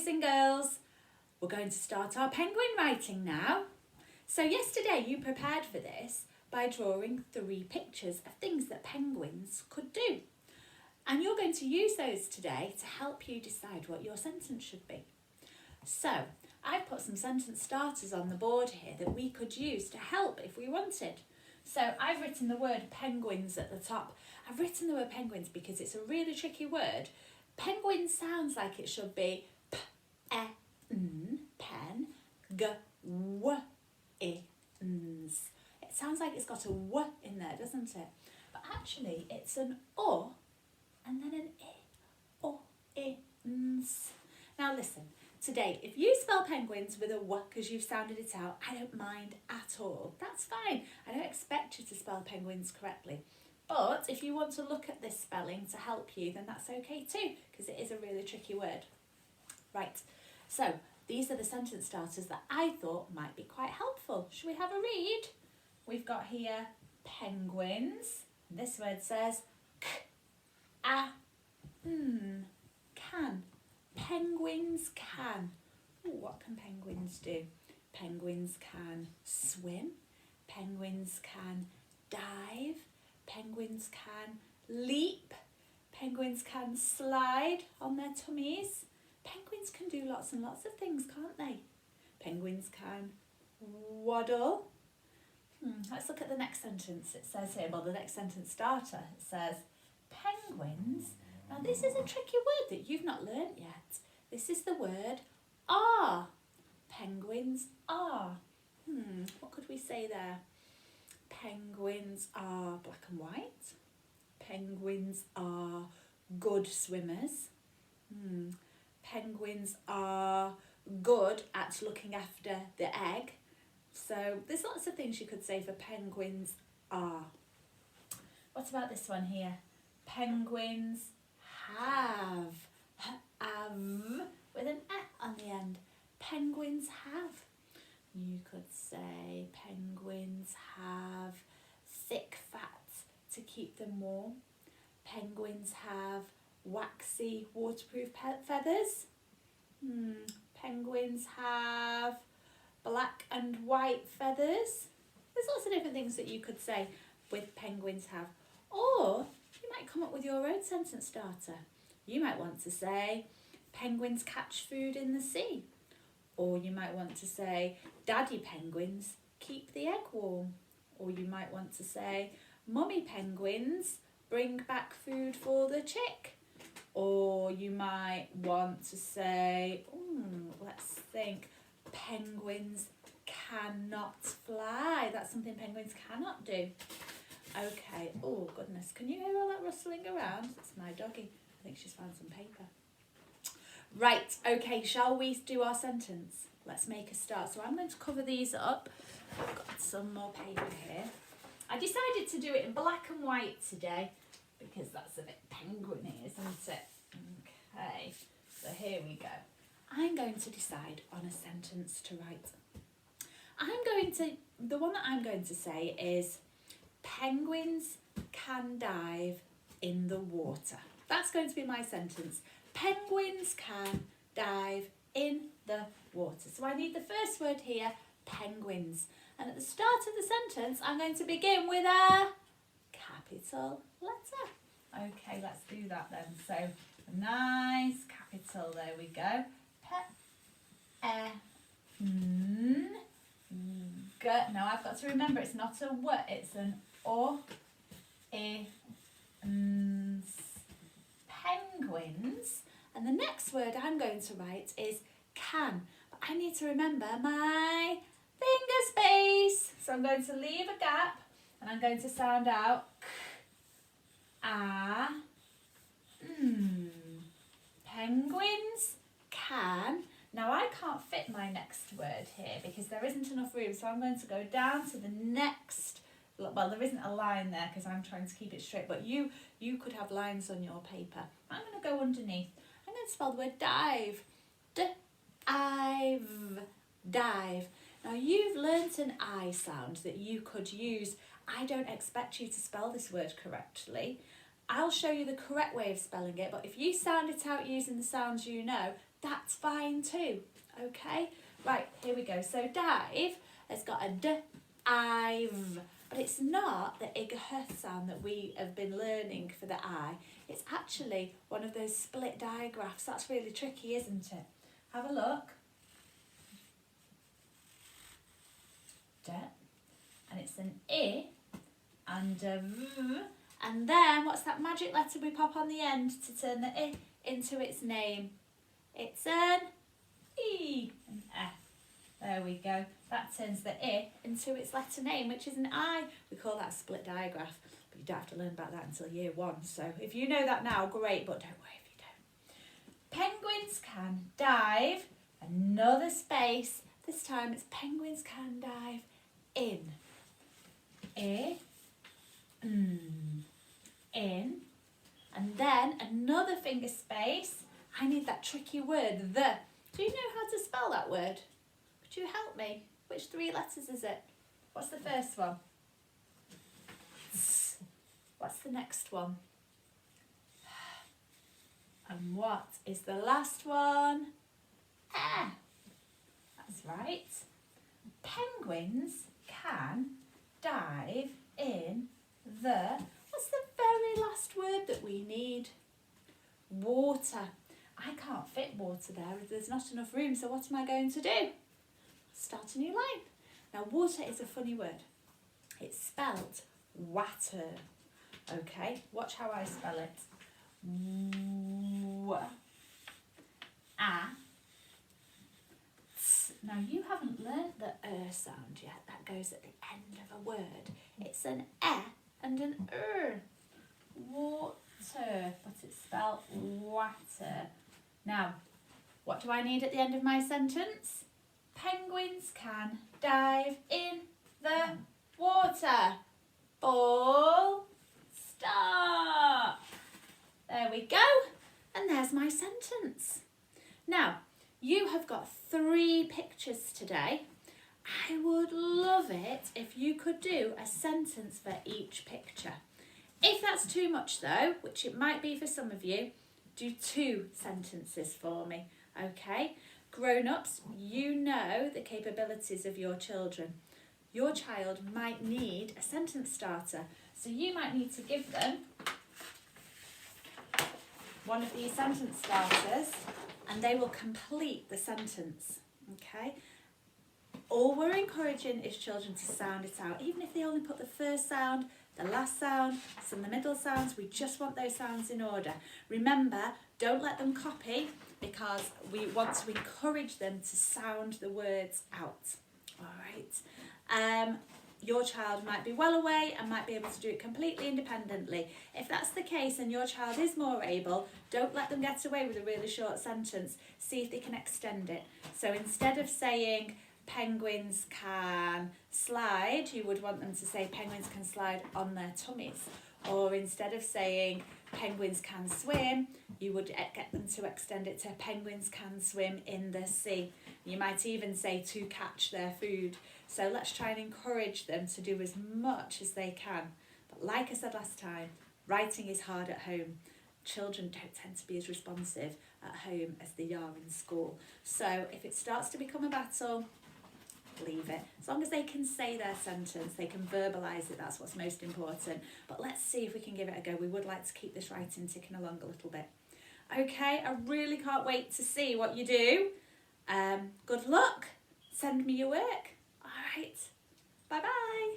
boys and girls. We're going to start our penguin writing now. So yesterday you prepared for this by drawing 3 pictures of things that penguins could do. And you're going to use those today to help you decide what your sentence should be. So I've put some sentence starters on the board here that we could use to help if we wanted. So I've written the word penguins at the top. I've written the word penguins because it's a really tricky word. Penguin sounds like it should be p-e-n, pen, g-w-i-n-s. It sounds like it's got a w in there, doesn't it? But actually it's an o and then an i-o-i-n-s. Now listen, today if you spell penguins with a w because you've sounded it out, I don't mind at all. That's fine. I don't expect you to spell penguins correctly. But if you want to look at this spelling to help you, then that's okay too, because it is a really tricky word. Right, so these are the sentence starters that I thought might be quite helpful. Should we have a read? We've got here penguins. This word says can. Penguins can. Ooh, what can penguins do? Penguins can swim. Penguins can dive. Penguins can leap. Penguins can slide on their tummies. Penguins can do lots and lots of things, can't they? Penguins can waddle. Let's look at the next sentence. It says here, well, the next sentence starter, it says penguins. Now this is a tricky word that you've not learnt yet. This is the word are. Penguins are. What could we say there? Penguins are black and white. Penguins are good swimmers. Penguins are good at looking after the egg. So there's lots of things you could say for penguins are. What about this one here? Penguins have. Have with an "e" on the end. Penguins have. You could say penguins have thick fat to keep them warm. Penguins have waxy waterproof feathers. Penguins have black and white feathers. There's lots of different things that you could say with penguins have. Or you might come up with your own sentence starter. You might want to say penguins catch food in the sea. Or you might want to say daddy penguins keep the egg warm. Or you might want to say mummy penguins bring back food for the chick. Or you might want to say, let's think, penguins cannot fly. That's something penguins cannot do. Okay, oh goodness, can you hear all that rustling around? It's my doggy. I think she's found some paper. Right, okay, shall we do our sentence? Let's make a start. So I'm going to cover these up. I've got some more paper here. I decided to do it in black and white today because that's a bit penguin-y, isn't it? Okay, so here we go. I'm going to decide on a sentence to write. The one that I'm going to say is penguins can dive in the water. That's going to be my sentence. Penguins can dive in the water. So I need the first word here, penguins. And at the start of the sentence, I'm going to begin with a capital letter. Okay, let's do that then. So a nice capital, there we go. P-E-N-G. Now I've got to remember it's not a W, it's an O-I-N-S. Penguins. And the next word I'm going to write is can. But I need to remember my finger space. So I'm going to leave a gap and I'm going to sound out Penguins can. Now I can't fit my next word here because there isn't enough room. So I'm going to go down to the next. Well, there isn't a line there because I'm trying to keep it straight, but you could have lines on your paper. I'm going to go underneath. I'm going to spell the word dive. D-I-V, dive. Now you've learnt an I sound that you could use. I don't expect you to spell this word correctly, I'll show you the correct way of spelling it, but if you sound it out using the sounds you know, that's fine too, okay? Right, here we go. So dive has got a d, I've, but it's not the ig sound that we have been learning for the I. It's actually one of those split digraphs. That's really tricky, isn't it? Have a look. D, and it's an I and a v, and then what's that magic letter we pop on the end to turn the I into its name? It's an E, an F. There we go. That turns the I into its letter name, which is an I. We call that a split digraph, but you don't have to learn about that until year 1. So if you know that now, great, but don't worry if you don't. Penguins can dive, another space. This time it's penguins can dive in. I, in, and then another finger space. I need that tricky word, the. Do you know how to spell that word? Could you help me? Which 3 letters is it? What's the first one? What's the next one? And what is the last one? Ah, that's right. Penguins can dive in the, what's the very last word that we need? Water. I can't fit water there. There's not enough room, so what am I going to do? Start a new line. Now, water is a funny word. It's spelled water. Okay, watch how I spell it. Now, you haven't learnt the sound yet. That goes at the end of a word. It's an and an water, but it's spelled water. Now, what do I need at the end of my sentence? Penguins can dive in the water. Full stop. There we go. And there's my sentence. Now, you have got 3 pictures today. I would love it if you could do a sentence for each picture. If that's too much though, which it might be for some of you, do 2 sentences for me, okay? Grown-ups, you know the capabilities of your children. Your child might need a sentence starter, so you might need to give them one of these sentence starters and they will complete the sentence, okay? All we're encouraging is children to sound it out, even if they only put the first sound, the last sound, some of the middle sounds. We just want those sounds in order. Remember, don't let them copy because we want to encourage them to sound the words out. All right. Your child might be well away and might be able to do it completely independently. If that's the case and your child is more able, don't let them get away with a really short sentence. See if they can extend it. So instead of saying penguins can slide, you would want them to say penguins can slide on their tummies. Or instead of saying penguins can swim, you would get them to extend it to penguins can swim in the sea. You might even say to catch their food. So let's try and encourage them to do as much as they can. But like I said last time, writing is hard at home. Children don't tend to be as responsive at home as they are in school. So if it starts to become a battle, leave it. As long as they can say their sentence, they can verbalise it, that's what's most important. But let's see if we can give it a go. We would like to keep this writing ticking along a little bit. Okay, I really can't wait to see what you do. Good luck. Send me your work. All right. Bye-bye.